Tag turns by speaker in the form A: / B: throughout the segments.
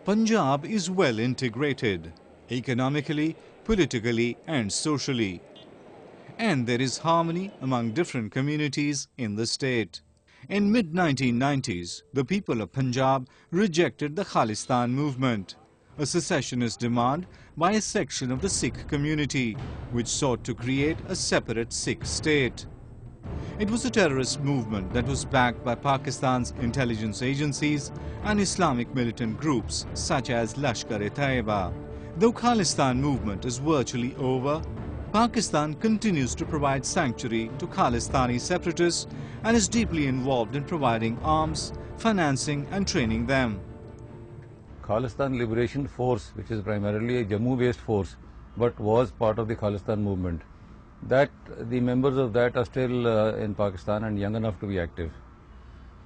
A: Punjab is well integrated, economically, politically and socially. And there is harmony among different communities in the state. In mid-1990s, the people of Punjab rejected the Khalistan movement, a secessionist demand by a section of the Sikh community, which sought to create a separate Sikh state. It was a terrorist movement that was backed by Pakistan's intelligence agencies and Islamic militant groups such as Lashkar-e-Taiba. Though Khalistan movement is virtually over, Pakistan continues to provide sanctuary to Khalistani separatists and is deeply involved in providing arms, financing and training them.
B: Khalistan Liberation Force, which is primarily a Jammu-based force, but was part of the Khalistan movement, that the members of that are still in Pakistan and young enough to be active.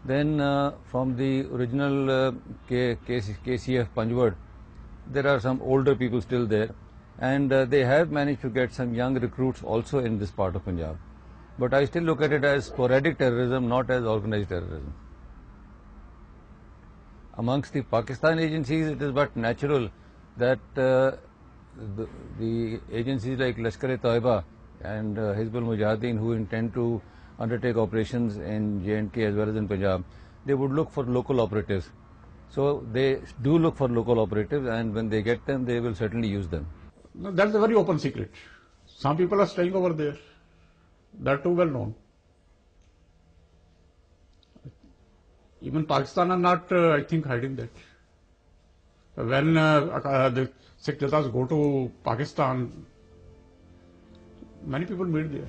B: Then from the original KCF Panjwad, there are some older people still there, and they have managed to get some young recruits also in this part of Punjab. But I still look at it as sporadic terrorism, not as organized terrorism. Amongst the Pakistan agencies, it is but natural that the agencies like Lashkar-e-Taiba and Hizbul Mujahideen, who intend to undertake operations in J&K as well as in Punjab, they would look for local operatives. So they do look for local operatives, and when they get them, they will certainly use them.
C: No, that's a very open secret. Some people are staying over there. That too well known. Even Pakistan are not, I think, hiding that. When the Sikh Jathas go to Pakistan, many people meet there.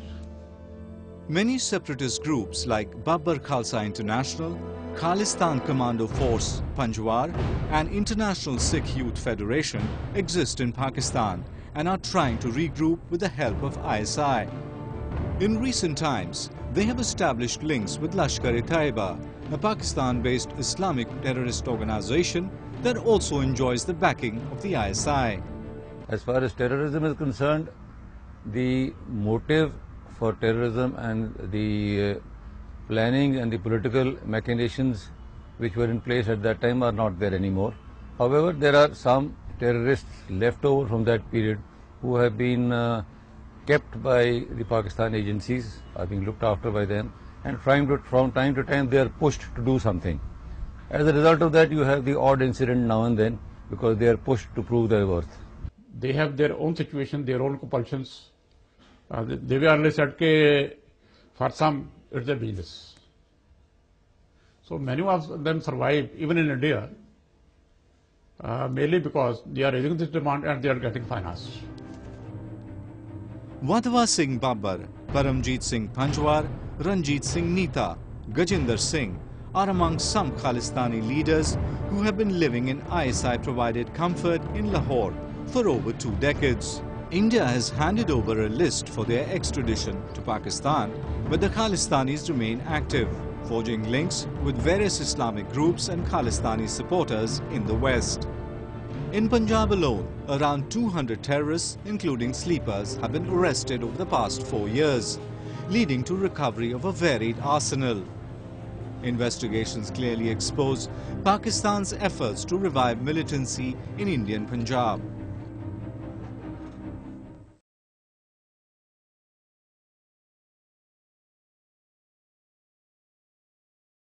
A: Many separatist groups like Babbar Khalsa International, Khalistan Commando Force Panjwar and International Sikh Youth Federation exist in Pakistan and are trying to regroup with the help of ISI. In recent times, they have established links with Lashkar-e-Taiba, a Pakistan-based Islamic terrorist organization that also enjoys the backing of the ISI.
B: As far as terrorism is concerned, the motive for terrorism and the planning and the political machinations which were in place at that time are not there anymore. However, there are some terrorists left over from that period who have been kept by the Pakistan agencies, are being looked after by them, and from time to time they are pushed to do something. As a result of that, you have the odd incident now and then because they are pushed to prove their worth.
C: They have their own situation, their own compulsions. They were only said that for some it's a business. So many of them survive even in India mainly because they are raising this demand and they are getting finance.
A: Wadhwa Singh Babbar, Paramjit Singh Panjwar, Ranjit Singh Neeta, Gajinder Singh are among some Khalistani leaders who have been living in ISI-provided comfort in Lahore for over 2 decades. India has handed over a list for their extradition to Pakistan, but the Khalistanis remain active, forging links with various Islamic groups and Khalistani supporters in the West. In Punjab alone, around 200 terrorists, including sleepers, have been arrested over the past 4 years, leading to recovery of a varied arsenal. Investigations clearly expose Pakistan's efforts to revive militancy in Indian Punjab.